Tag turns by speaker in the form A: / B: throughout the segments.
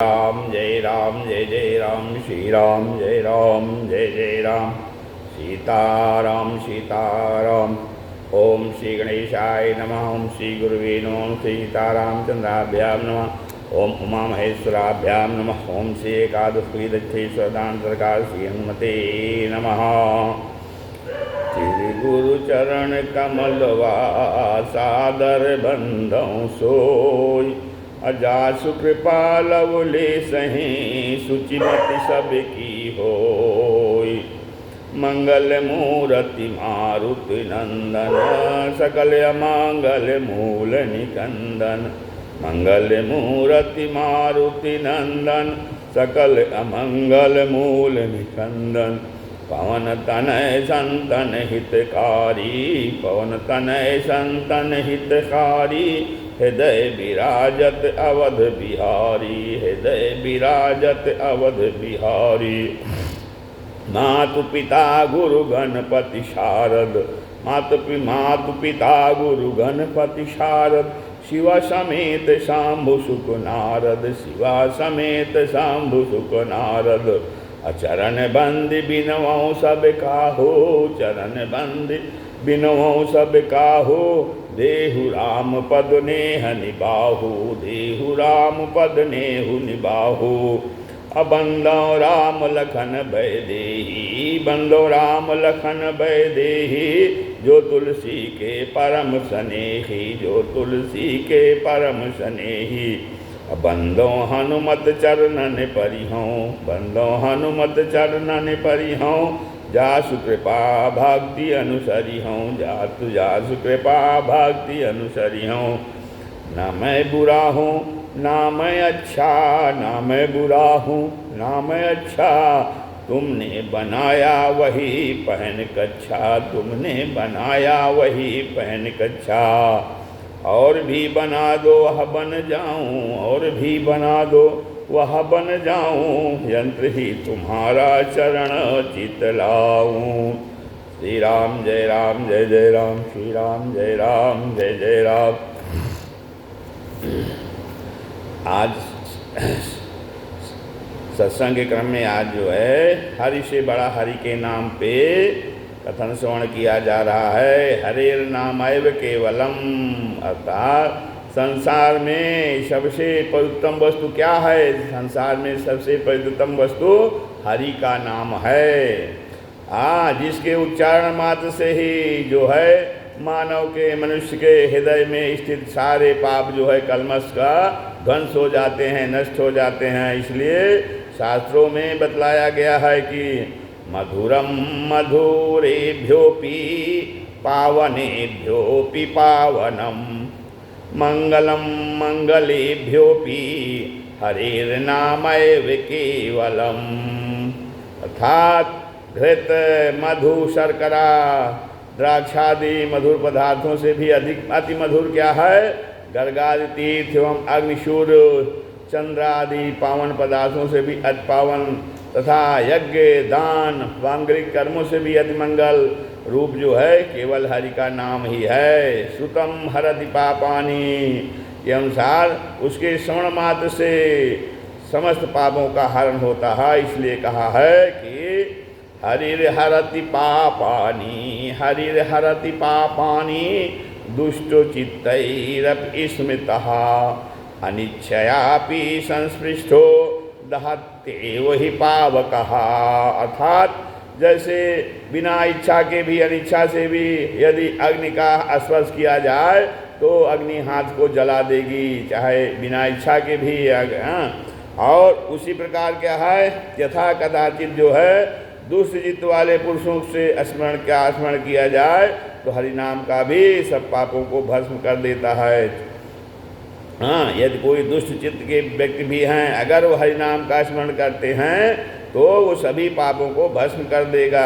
A: राम जय जय राम श्री राम जय जय राम सीताराम सीताराम। ओम श्री गणेशाय नमः। ओम श्री गुरुवे नमः। ओम श्री सीतारामचंद्राभ्यां नमः। ओम उमा महेश्वराभ्यां नमः। ओम श्री एकादशी दक्षेश्वरांतरकार श्री हनुमते नमः। श्री गुरु चरण कमलवा सादर बंधौ सोई, अजासु कृपा लवले सही सुचिमति सबकी होय। मंगल मूर्ति मारुति नंदन सकल अमंगल मूल निकंदन। मंगल मूर्ति मारुति नंदन सकल अमंगल मूल निकंदन। पवन तनय संतन हितकारी, पवन तनय संतन हितकारी। हृदय विराजत अवध बिहारी, हृदय विराजत अवध बिहारी। मातु पिता गुरु गणपति शारद, मातु पिता गुरु गणपति शारद। शिवा समेत शांभु सुख नारद, शिवा समेत शांभु सुख नारद। अचरण बंद बिनवों सब काहो, चरण बंद बिनवों सब काहो। देहु राम पद नेह निबाहु, देहु राम पद नेहु निबाहु। अबंदो राम लखन भय देहि, बंदो राम लखन भय देहि। जो तुलसी के परम सनेही, जो तुलसी के परम सनेही। बंदो हनुमत चरणन परिहौं, बंदो हनुमत चरणन परिहौं। जासु कृपा भक्ति अनुसरी हूँ, जासु कृपा भक्ति अनुसरी हूँ। ना मैं बुरा हूँ ना मैं अच्छा, ना मैं बुरा हूँ ना मैं अच्छा। तुमने बनाया वही पहन कच्छा, तुमने बनाया वही पहन कच्छा। और भी बना दो वह बन जाऊं, और भी बना दो वह बन जाऊं। यंत्र ही तुम्हारा चरण चित लाऊं। श्री राम जय जय राम श्री राम जय जय राम। आज सत्संग के क्रम में आज जो है हरि से बड़ा हरि के नाम पे कथन श्रवण किया जा रहा है। हरेर नामैव केवलम, अर्थात संसार में सबसे पवित्रतम वस्तु क्या है? संसार में सबसे पवित्रतम वस्तु हरि का नाम है। जिसके उच्चारण मात्र से ही जो है मानव के मनुष्य के हृदय में स्थित सारे पाप जो है कलमश का ध्वंस हो जाते हैं, नष्ट हो जाते हैं। इसलिए शास्त्रों में बतलाया गया है कि मधुरम मधुरेभ्योपि पावनेभ्योपि पावनम, मंगलम मंगलेभ्योपि हरेर्नामैव केवलम। अर्थात घृत मधु शर्करा द्राक्षादि मधुर पदार्थों से भी अधिक अति मधुर क्या है? गर्गादि तीर्थ एवं अग्निशूर चंद्रादि पावन पदार्थों से भी अति पावन, तथा यज्ञ दान वांगरिक कर्मों से भी अति मंगल रूप जो है केवल हरि का नाम ही है। सुतम हरति पापानि के अनुसार उसके श्रवण मात्र से समस्त पापों का हरण होता है। इसलिए कहा है कि हरिर हरति पापानि, हरिर हरति पापानि। दुष्टो चित्तैरपि स्मृतः, अनिच्छयापि संस्पृष्टो दहते वही पावकः। अर्थात जैसे बिना इच्छा के भी अनिच्छा से भी यदि अग्नि का स्पर्श किया जाए तो अग्नि हाथ को जला देगी, चाहे बिना इच्छा के भी। और उसी प्रकार क्या है? यथा कदाचित जो है दुष्ट चित्त वाले पुरुषों से स्मरण किया जाए तो हरि नाम का भी सब पापों को भस्म कर देता है। यदि कोई दुष्ट चित्त के व्यक्ति भी हैं, अगर वो हरि नाम का स्मरण करते हैं तो वो सभी पापों को भस्म कर देगा।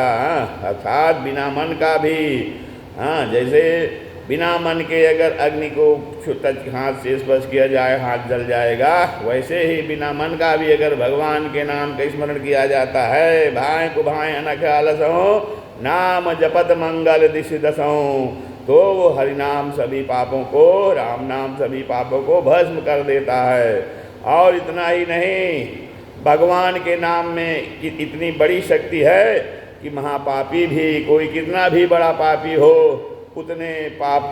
A: अर्थात बिना मन का भी, जैसे बिना मन के अगर अग्नि को हाथ से स्पर्श किया जाए हाथ जल जाएगा, वैसे ही बिना मन का भी अगर भगवान के नाम का स्मरण किया जाता है। भाई को भाई अनख आलसों, नाम जपत मंगल दिशि दसों। तो वो हरि नाम सभी पापों को, राम नाम सभी पापों को भस्म कर देता है। और इतना ही नहीं, भगवान के नाम में इतनी बड़ी शक्ति है कि महापापी भी, कोई कितना भी बड़ा पापी हो, उतने पाप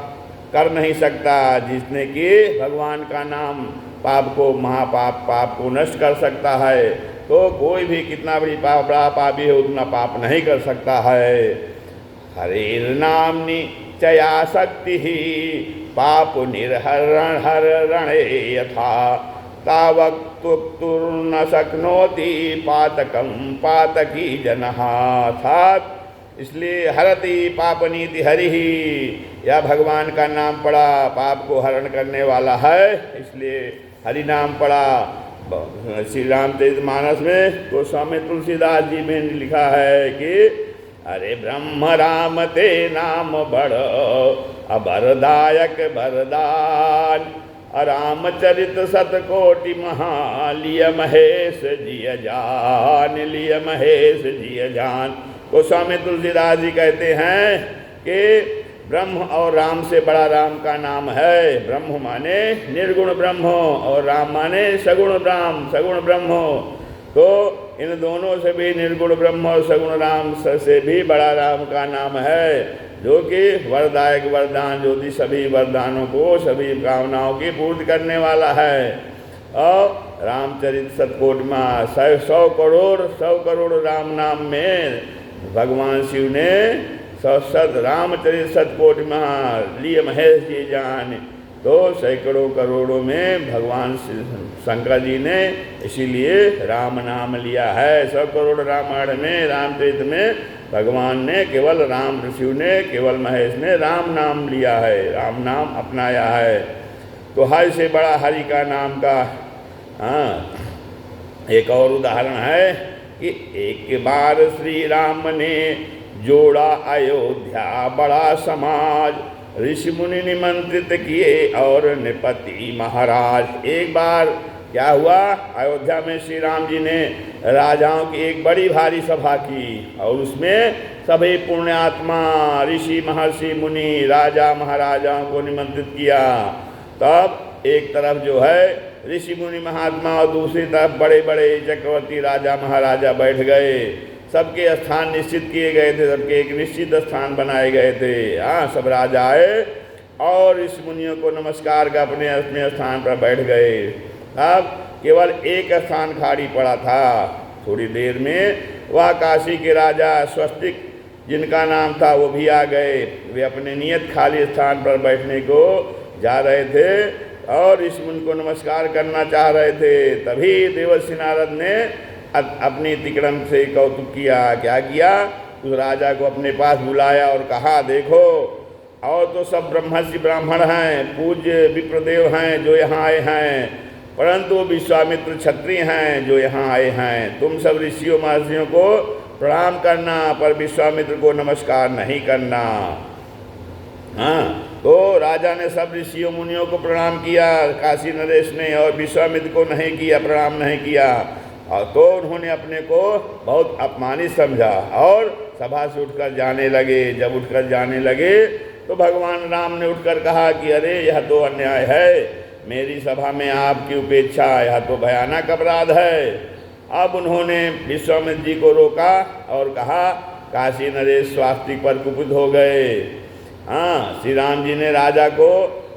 A: कर नहीं सकता जिसने कि भगवान का नाम पाप को, पाप को नष्ट कर सकता है। तो कोई भी कितना बड़ा पापी हो उतना पाप नहीं कर सकता है। हरेर नामनि चया शक्ति ही पाप निर्हरण हर रणे यथा तावक्तुर्न शक्नोति पातकम पातकी जनः। अर्थात इसलिए हरति पापनीति हरि ही, या भगवान का नाम पड़ा पाप को हरण करने वाला है, इसलिए हरि नाम पड़ा। श्री रामचरितमानस में गोस्वामी तुलसीदास जी में लिखा है कि अरे ब्रह्म राम ते नाम बड़ अबरदायक बरदान, रामचरित सतकोटि महा लिय महेश जिय जान, लिय महेश जिय जान। गोस्वामी तुलसीदास जी कहते हैं कि ब्रह्म और राम से बड़ा राम का नाम है। ब्रह्म माने निर्गुण ब्रह्म और राम माने सगुण राम, सगुण ब्रह्म। तो इन दोनों से भी निर्गुण ब्रह्म और सगुण राम से भी बड़ा राम का नाम है, जो कि वरदायक वरदान, जो कि सभी वरदानों को, सभी कामनाओं की पूर्ति करने वाला है। और रामचरित सतकोटि में 100 करोड़ राम नाम में भगवान शिव ने रामचरित सतकोटि में लिए महेश जी जान। तो सैकड़ों करोड़ों में भगवान शंकर जी ने इसीलिए राम नाम लिया है। 100 करोड़ रामायण में, रामचरित में भगवान ने केवल, राम शिव ने केवल, महेश ने राम नाम लिया है, राम नाम अपनाया है। तो हर से बड़ा हरि का नाम का एक और उदाहरण है कि एक बार श्री राम ने जोड़ा अयोध्या बड़ा समाज, ऋषि मुनि निमंत्रित किए और निपति महाराज। एक बार क्या हुआ, अयोध्या में श्री राम जी ने राजाओं की एक बड़ी भारी सभा की और उसमें सभी पुण्यात्मा, ऋषि महर्षि मुनि, राजा महाराजाओं को निमंत्रित किया। तब एक तरफ जो है ऋषि मुनि महात्मा और दूसरी तरफ बड़े बड़े चक्रवर्ती राजा महाराजा बैठ गए। सबके स्थान निश्चित किए गए थे, सबके एक निश्चित स्थान बनाए गए थे। सब राजा आए और ऋषि मुनियों को नमस्कार कर अपने अपने स्थान पर बैठ गए। अब केवल एक स्थान खाली पड़ा था। थोड़ी देर में वह काशी के राजा स्वस्तिक, जिनका नाम था, वो भी आ गए। वे अपने नियत खाली स्थान पर बैठने को जा रहे थे और ऋषि मुनि को नमस्कार करना चाह रहे थे। तभी देवर्षि नारद ने अपनी तिकड़म से कौतुक किया। क्या किया, उस राजा को अपने पास बुलाया और कहा, देखो और तो सब ब्रह्मर्षि ब्राह्मण हैं, पूज्य विप्रदेव हैं जो यहाँ आए हैं, परंतु विश्वामित्र क्षत्रिय हैं जो यहाँ आए हैं। तुम सब ऋषियों महर्षियों को प्रणाम करना, पर विश्वामित्र को नमस्कार नहीं करना। तो राजा ने सब ऋषियों मुनियों को प्रणाम किया, काशी नरेश ने, और विश्वामित्र को नहीं किया, प्रणाम नहीं किया। और तो उन्होंने अपने को बहुत अपमानित समझा और सभा से उठकर जाने लगे। जब उठकर जाने लगे तो भगवान राम ने उठकर कहा कि अरे यह तो अन्याय है, मेरी सभा में आपकी उपेक्षा, यह तो भयानक अपराध है। अब उन्होंने विश्वामित्र जी को रोका और कहा, काशी नरेश स्वास्तिक पर कुपित हो गए। श्री राम जी ने राजा को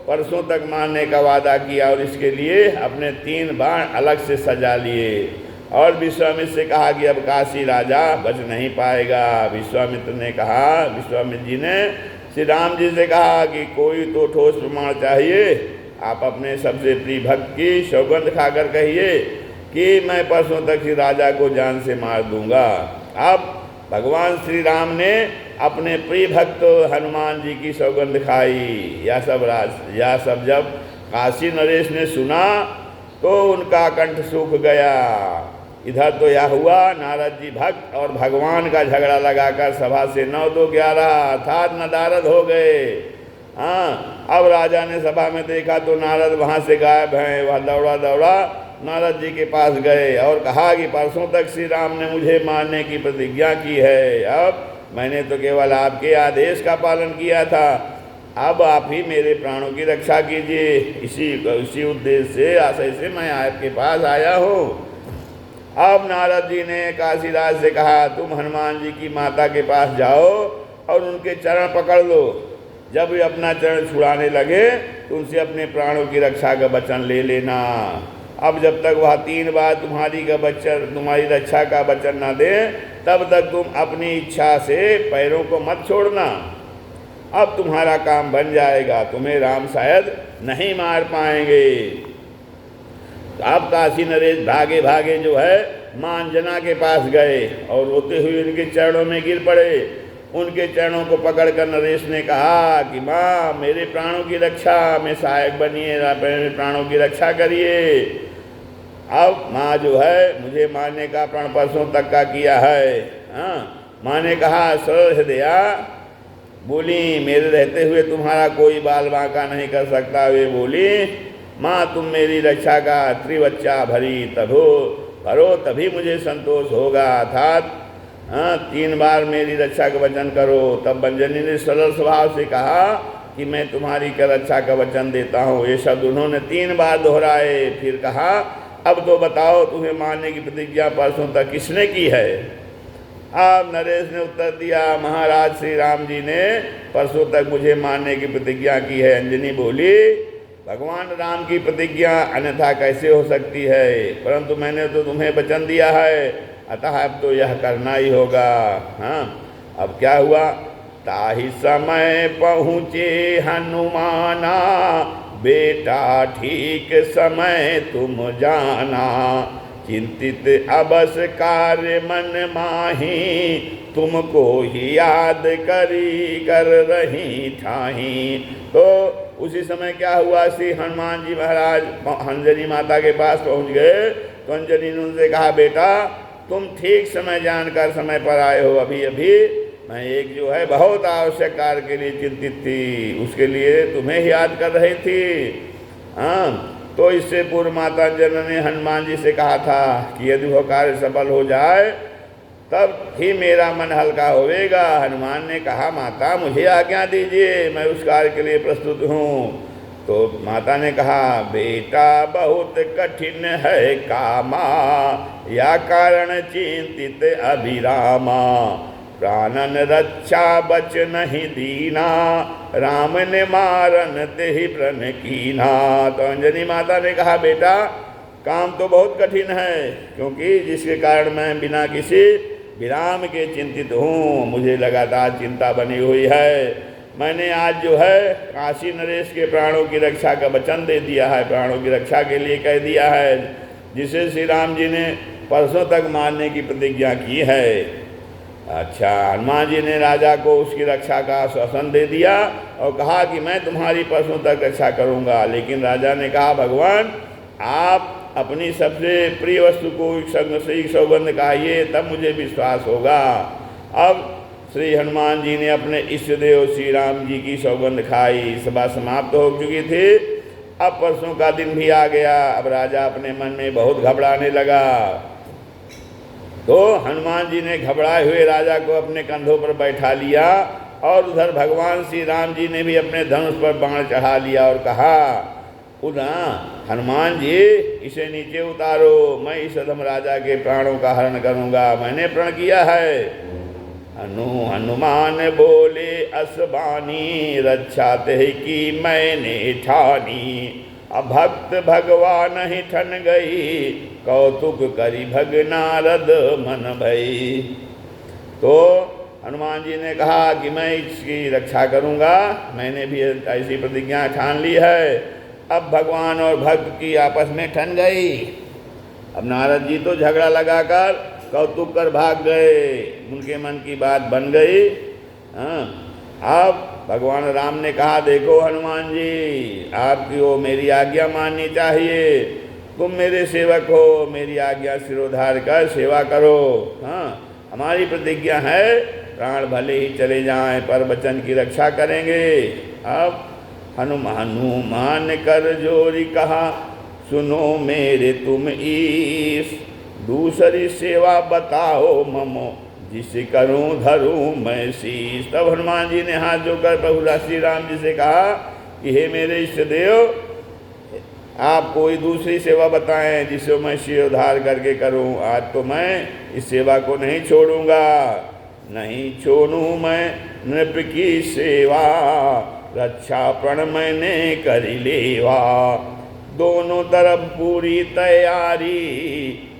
A: परसों तक मारने का वादा किया और इसके लिए अपने 3 बाण अलग से सजा लिए और विश्वामित्र से कहा कि अब काशी राजा बच नहीं पाएगा। विश्वामित्र जी ने श्री राम जी से कहा कि कोई तो ठोस प्रमाण चाहिए। आप अपने सबसे प्रिय भक्त की सौगंध खाकर कहिए कि मैं परसों तक श्री राजा को जान से मार दूंगा। अब भगवान श्री राम ने अपने प्रिय भक्त हनुमान जी की सौगंध खाई। यह सब जब काशी नरेश ने सुना तो उनका कंठ सूख गया। इधर तो यह हुआ, नारद जी भक्त और भगवान का झगड़ा लगाकर सभा से 9-2-11 अर्थात नदारद हो गए। अब राजा ने सभा में देखा तो नारद वहाँ से गायब हैं। वह दौड़ा नारद जी के पास गए और कहा कि परसों तक श्री राम ने मुझे मारने की प्रतिज्ञा की है, अब मैंने तो केवल आपके आदेश का पालन किया था। अब आप ही मेरे प्राणों की रक्षा कीजिए। इसी उद्देश्य से आशय से मैं आपके पास आया हूँ। अब नारद जी ने काशीराज से कहा, तुम हनुमान जी की माता के पास जाओ और उनके चरण पकड़ लो। जब वे अपना चरण छुड़ाने लगे तो उनसे अपने प्राणों की रक्षा का वचन ले लेना। अब जब तक वह 3 बार तुम्हारी रक्षा का वचन न दे, तब तक तुम अपनी इच्छा से पैरों को मत छोड़ना। अब तुम्हारा काम बन जाएगा, तुम्हें राम शायद नहीं मार पाएंगे। अब काशी नरेश भागे भागे जो है मां अंजना के पास गए और रोते हुए उनके चरणों में गिर पड़े। उनके चरणों को पकड़कर नरेश ने कहा कि माँ, मेरे प्राणों की रक्षा में सहायक बनिए, मेरे प्राणों की रक्षा करिए। अब माँ जो है मुझे मारने का प्रण परसों तक का किया है। हाँ, माँ ने कहा, सरल हृदया बोली, मेरे रहते हुए तुम्हारा कोई बाल बांका नहीं कर सकता। वे बोली, माँ तुम मेरी रक्षा का त्रिवच्चा भरी करो तभी मुझे संतोष होगा। अर्थात 3 बार मेरी रक्षा का वचन करो। तब अंजनी ने सरल स्वभाव से कहा कि मैं तुम्हारी रक्षा का वचन देता हूँ। ये शब्द उन्होंने 3 बार दोहराए। फिर कहा, अब तो बताओ तुम्हें मारने की प्रतिज्ञा परसों तक किसने की है। अब नरेश ने उत्तर दिया, महाराज श्री राम जी ने परसों तक मुझे मारने की प्रतिज्ञा की है। अंजनी बोली, भगवान राम की प्रतिज्ञा अन्यथा कैसे हो सकती है, परंतु मैंने तो तुम्हें वचन दिया है, अतः अब तो यह करना ही होगा। हाँ, अब क्या हुआ, ताहि समय पहुँचे हनुमाना, बेटा ठीक समय तुम जाना, चिंतित अबस कार्य मन माही, तुमको ही याद करी कर रही ठाही। तो उसी समय क्या हुआ, श्री हनुमान जी महाराज अंजनी माता के पास पहुंच गए। तो अंजनी ने उनसे कहा, बेटा तुम ठीक समय जानकर समय पर आए हो। अभी अभी मैं एक जो है बहुत आवश्यक कार्य के लिए चिंतित थी, उसके लिए तुम्हें ही याद कर रही थी। हाँ, तो इससे पूर्व माता अंजना ने हनुमान जी से कहा था कि यदि वह कार्य सफल हो जाए तब ही मेरा मन हल्का होवेगा। हनुमान ने कहा, माता मुझे आज्ञा दीजिए, मैं उस कार्य के लिए प्रस्तुत हूँ। तो माता ने कहा, बेटा बहुत कठिन है कामा, या कारण चिंतित अभिरामा, प्राणन रक्षा बच नहीं दीना, राम ने मारन ते ही प्रण कीना। तो अंजनी माता ने कहा, बेटा काम तो बहुत कठिन है, क्योंकि जिसके कारण मैं बिना किसी विराम के चिंतित हूँ। मुझे लगातार चिंता बनी हुई है। मैंने आज जो है काशी नरेश के प्राणों की रक्षा का वचन दे दिया है, प्राणों की रक्षा के लिए कह दिया है, जिसे श्री राम जी ने परसों तक मारने की प्रतिज्ञा की है। अच्छा, हनुमान जी ने राजा को उसकी रक्षा का आश्वासन दे दिया और कहा कि मैं तुम्हारी परसों तक रक्षा करूँगा। लेकिन राजा ने कहा, भगवान आप अपनी सबसे प्रिय वस्तु को सौगंध खाइए, तब मुझे विश्वास होगा। अब श्री हनुमान जी ने अपने इष्ट देव श्री राम जी की सौगंध खाई। सभा समाप्त हो चुकी थी। अब परसों का दिन भी आ गया। अब राजा अपने मन में बहुत घबराने लगा। तो हनुमान जी ने घबराए हुए राजा को अपने कंधों पर बैठा लिया और उधर भगवान श्री राम जी ने भी अपने धनुष पर बाण चढ़ा लिया और कहा, हनुमान जी इसे नीचे उतारो, मैं इस अधम राजा के प्राणों का हरण करूँगा, मैंने प्रण किया है। हनुमान बोले असबानी, रक्षा ते की मैंने ठानी, अब भक्त भगवान ही ठन गई, कौतुक करी भग नारद मन भई। तो हनुमान जी ने कहा कि मैं इसकी रक्षा करूँगा, मैंने भी ऐसी प्रतिज्ञा ठान ली है। अब भगवान और भक्त की आपस में ठन गई। अब नारद जी तो झगड़ा लगाकर कौतुक कर भाग गए, उनके मन की बात बन गई। अब भगवान राम ने कहा, देखो हनुमान जी, आपकी वो मेरी आज्ञा माननी चाहिए, तुम मेरे सेवक हो, मेरी आज्ञा सिरोधार कर सेवा करो। हाँ, हमारी प्रतिज्ञा है, प्राण भले ही चले जाएं पर वचन की रक्षा करेंगे। अब हनुमान कर जोरी कहा, सुनो मेरे तुम ईश, दूसरी सेवा बताओ ममो जिसे करूं धरूं मैं शीश। तब हनुमान जी ने हाथ जोड़कर प्रभु श्री राम जी से कहा कि हे मेरे इष्ट देव, आप कोई दूसरी सेवा बताएं जिसे मैं शिरोधार करके करूं। आज तो मैं इस सेवा को नहीं छोड़ूंगा, नहीं छोड़ूं मैं नृप की सेवा, रक्षा प्रण मैंने करी लेवा। दोनों तरफ पूरी तैयारी,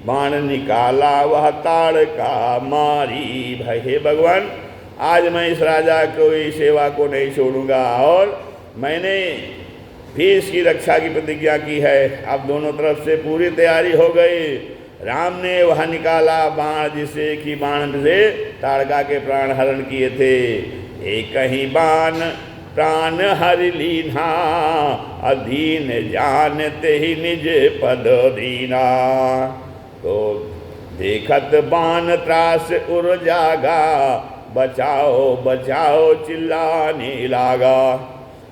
A: बाण निकाला वह ताड़ का मारी। भाई हे भगवान, आज मैं इस राजा को इस सेवा को नहीं छोड़ूंगा और मैंने फिर इसकी रक्षा की प्रतिज्ञा की है। अब दोनों तरफ से पूरी तैयारी हो गई। राम ने वह निकाला बाण जिसे कि बाण से ताड़का के प्राण हरण किए थे। एक ही बाण प्राण हर लीना, अधीन जानते ही निज पद दीना। तो देखत बाण त्रास उर जागा, बचाओ बचाओ चिल्लाने लागा।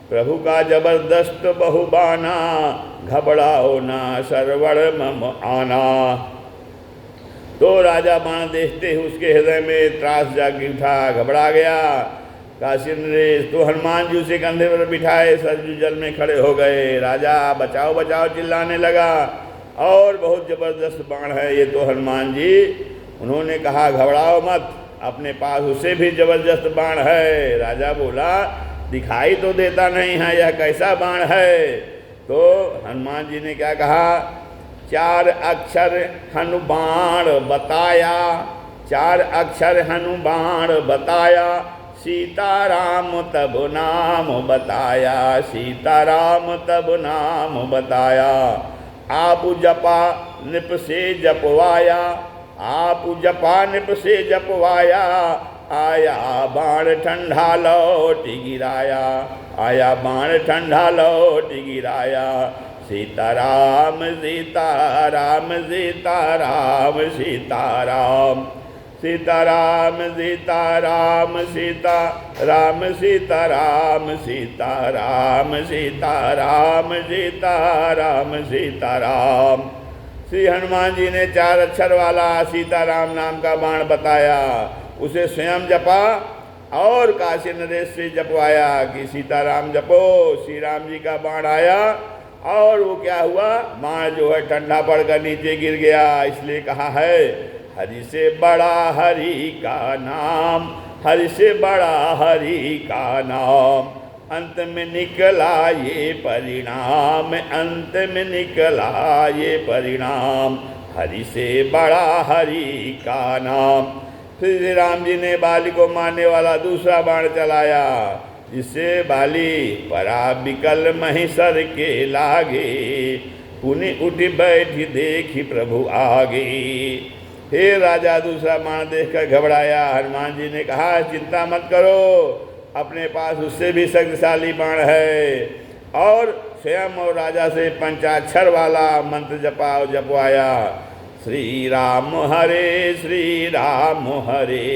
A: प्रभु का जबरदस्त बहुबाना, घबराओ ना सरवण मम आना। तो राजा बाण देखते ही उसके हृदय में त्रास जाग उठा, घबरा गया। काशी नरेश तो हनुमान जी उसे कंधे पर बिठाए सरजू जल में खड़े हो गए। राजा बचाओ बचाओ चिल्लाने लगा और बहुत जबरदस्त बाण है ये तो हनुमान जी। उन्होंने कहा घबराओ मत, अपने पास उसे भी जबरदस्त बाण है। राजा बोला दिखाई तो देता नहीं है, यह कैसा बाण है? तो हनुमान जी ने क्या कहा, 4 अक्षर हनुबाण बताया, 4 अक्षर हनुबाण बताया, सीताराम तब नाम बताया, सीताराम तब नाम बताया। आप जपा निप से जपवाया, आप जपा निप से जपवाया, आया बाण ठंडा लौट गिराया, आया बाण ठंडा लौट गिराया। सीताराम सीताराम सीताराम सीताराम सीताराम सीताराम सीताराम सीताराम सीताराम सीताराम सीताराम सीताराम। श्री हनुमान जी ने 4 अक्षर वाला सीताराम नाम का बाण बताया, उसे स्वयं जपा और काशी नरेश से जपवाया कि सीताराम जपो। श्री राम जी का बाण आया और वो क्या हुआ, बाण जो है ठंडा पड़कर नीचे गिर गया। इसलिए कहा है हरि से बड़ा हरि का नाम, हरि से बड़ा हरि का नाम। अंत में निकला ये परिणाम, अंत में निकला ये परिणाम, हरि से बड़ा हरि का नाम। फिर श्री राम जी ने बाली को मारने वाला दूसरा बाण चलाया, जिससे बाली परा बिकल महिषर के लागे, पुनि उठ बैठी देखी प्रभु आगे। फिर राजा दूसरा बाण देखकर घबराया। हनुमान जी ने कहा चिंता मत करो, अपने पास उससे भी शक्तिशाली बाण है। और स्वयं और राजा से पंचाक्षर वाला मंत्र जपवाया, श्री राम हरे श्री राम हरे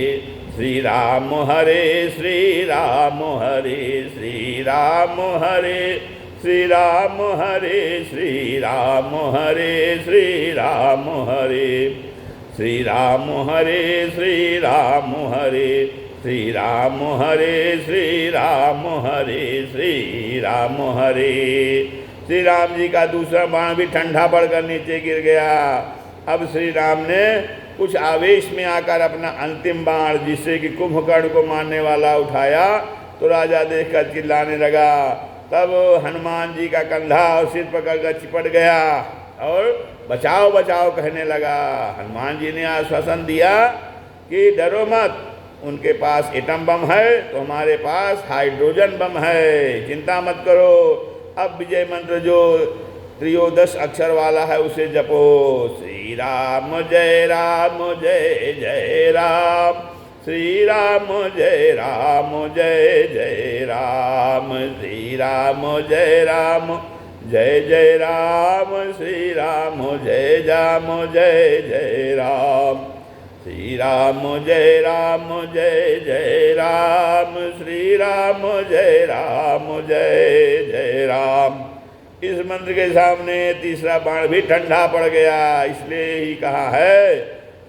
A: श्री राम हरे श्री राम हरे श्री राम हरे श्री राम हरे श्री राम हरे श्री राम हरे श्री राम हरे श्री राम हरे श्री राम हरे श्री राम हरे श्री राम हरे। श्री राम जी का दूसरा बाण भी ठंडा पड़कर नीचे गिर गया। अब श्री राम ने कुछ आवेश में आकर अपना अंतिम बाण, जिससे कि कुंभकर्ण को मारने वाला, उठाया तो राजा देखकर चिल्लाने लगा। तब हनुमान जी का कंधा और सिर पकड़कर चिपट गया और बचाओ बचाओ कहने लगा। हनुमान जी ने आश्वासन दिया कि डरो मत, उनके पास एटम बम है तो हमारे पास हाइड्रोजन बम है, चिंता मत करो। अब विजय मंत्र जो 13 अक्षर वाला है उसे जपो, श्री राम जय राम जय जय राम, श्री राम जय राम जय जय राम, श्री राम जय राम जय जय राम, श्री राम जय राम जय जय राम, श्री राम जय राम जय जय राम, श्री राम जय राम जय जय राम। इस मंत्र के सामने तीसरा बाण भी ठंडा पड़ गया। इसलिए ही कहा है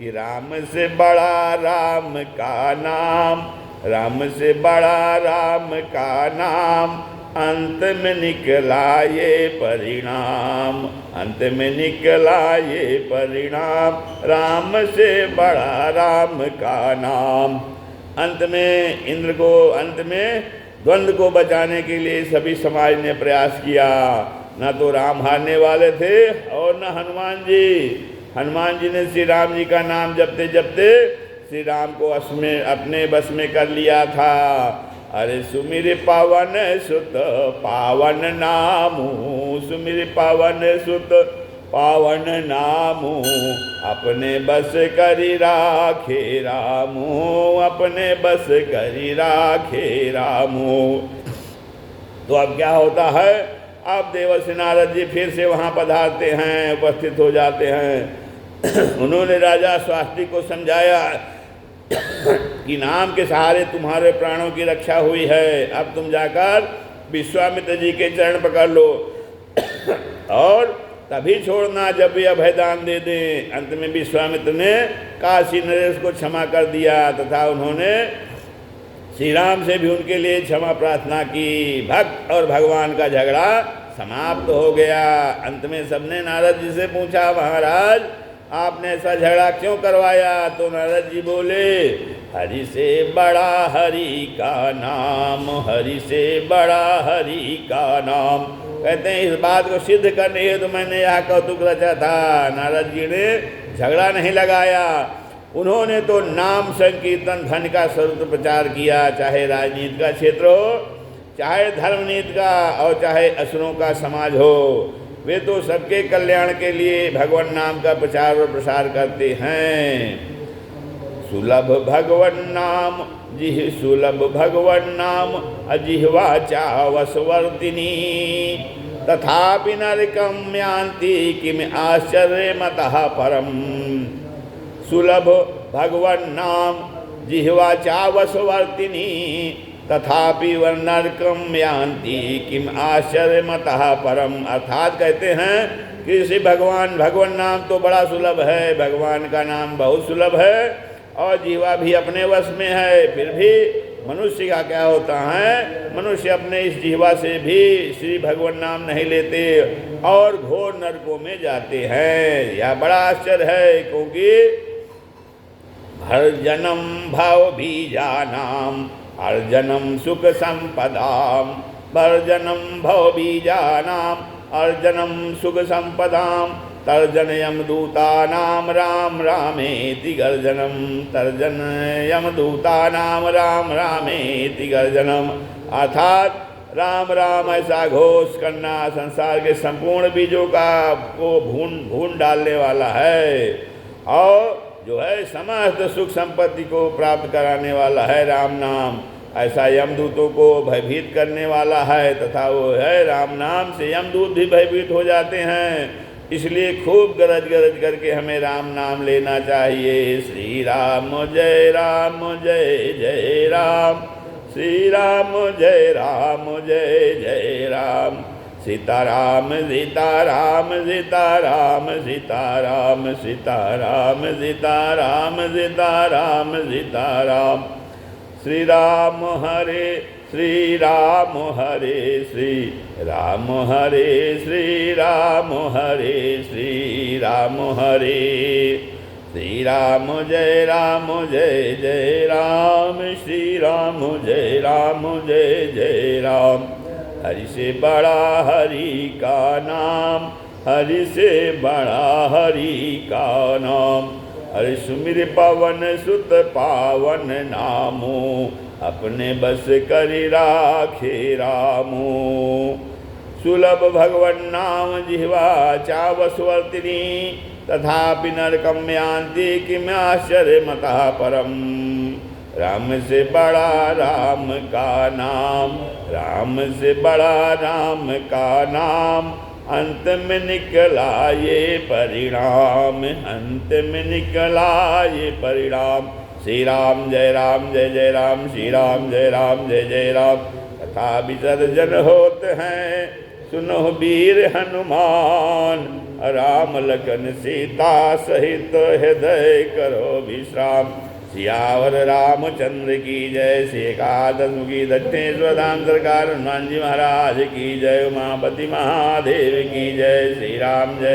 A: कि राम से बड़ा राम का नाम, राम से बड़ा राम का नाम, अंत में निकला ये परिणाम, अंत में निकला ये परिणाम, राम से बड़ा राम का नाम। अंत में इंद्र को, अंत में द्वंद्व को बचाने के लिए सभी समाज ने प्रयास किया। न तो राम हारने वाले थे और न हनुमान जी। हनुमान जी ने श्री राम जी का नाम जपते जपते श्री राम को अपने बस में कर लिया था। अरे सुमिर पावन सुत पावन नामू, सुमिर पावन सुत पावन नामू, अपने बस करी राखे रामू, अपने बस करी राखे रामू। तो अब क्या होता है, अब देवर्षि नारद जी फिर से वहाँ पधारते हैं, उपस्थित हो जाते हैं। उन्होंने राजा स्वास्ति को समझाया कि नाम के सहारे तुम्हारे प्राणों की रक्षा हुई है, अब तुम जाकर विश्वामित्र जी के चरण पकड़ लो और तभी छोड़ना जब भी अभयदान दे दें। अंत में विश्वामित्र ने काशी नरेश को क्षमा कर दिया तथा उन्होंने श्री राम से भी उनके लिए क्षमा प्रार्थना की। भक्त और भगवान का झगड़ा समाप्त हो गया। अंत में सबने नारद जी से पूछा, महाराज आपने ऐसा झगड़ा क्यों करवाया? तो नारद जी बोले, हरि से बड़ा हरि का नाम, हरि से बड़ा हरि का नाम। कहते हैं इस बात को सिद्ध करने हेतु तो मैंने यह कौतुक रचा था। नारद जी ने झगड़ा नहीं लगाया, उन्होंने तो नाम संकीर्तन धन का स्वरूप प्रचार किया, चाहे राजनीति का क्षेत्र हो, चाहे धर्मनीति का और चाहे असुरों का समाज हो। वे तो सबके कल्याण के लिए भगवान नाम का प्रचार और प्रसार करते हैं। सुलभ भगवन नाम जिह सुलभ भगवन नाम अजिह्वा चावसवर्तिनी, तथापि नरकं यान्ति किम आश्चर्यमतः परम। सुलभ भगवन नाम जिह्वा चावसवर्तिनी, तथापि वह नरकम यान्ति किम आश्चर्यमतः परम। अर्थात कहते हैं कि श्री भगवान नाम तो बड़ा सुलभ है, भगवान का नाम बहुत सुलभ है और जीवा भी अपने वश में है। फिर भी मनुष्य का क्या होता है, मनुष्य अपने इस जीवा से भी श्री भगवान नाम नहीं लेते और घोर नरकों में जाते हैं। यह बड़ा आश्चर्य है, क्योंकि हर जन्म भाव बीजानाम अर्जनम सुख संपदाम, भर्जनम भव बीजानाम अर्जनम सुख संपदाम, तर्जन यमदूतानाम राम रामेति गर्जनम, तर्जन यमदूतानाम राम रामेति गर्जनम। अर्थात राम राम ऐसा घोष करना संसार के संपूर्ण बीजों का को भून डालने वाला है और जो है समस्त सुख संपत्ति को प्राप्त कराने वाला है राम नाम। ऐसा यमदूतों को भयभीत करने वाला है तथा वो है राम नाम से यमदूत भी भयभीत हो जाते हैं। इसलिए खूब गरज गरज करके हमें राम नाम लेना चाहिए। श्री राम जय जय राम, श्री राम जय जय राम, सीताराम सीताराम सीताराम सीताराम सीताराम सीताराम सीताराम सीताराम। श्री राम हरे श्री राम हरे श्री राम हरे श्री राम हरे श्री राम हरे, श्री राम जय जय राम, श्री राम जय जय राम। हरि से बड़ा हरि का नाम, हरि से बड़ा हरि का नाम। हरि सुमिर पवन सुत पावन नामो, अपने बस करि राखे रामो। सुलभ भगवन नाम जिह्वा चावसवर्तिनी, तथापि नरकं यान्ति किम आश्चर्यमतः परम। राम से बड़ा राम का नाम, राम से बड़ा राम का नाम, अंत में निकला ये परिणाम, अंत में निकला ये परिणाम। श्री राम जय जय राम, श्री राम जय जय राम। तथा विसर्जन होते हैं सुनो वीर हनुमान, राम लखन सीता सहित हृदय करो विश्राम। सियावर रामचंद्र की जय। श्री एकादश मुखी दक्षिणेश्वर धाम सरकार हनुमान जी महाराज की जय। उमापति महादेव की जय। श्री राम जय।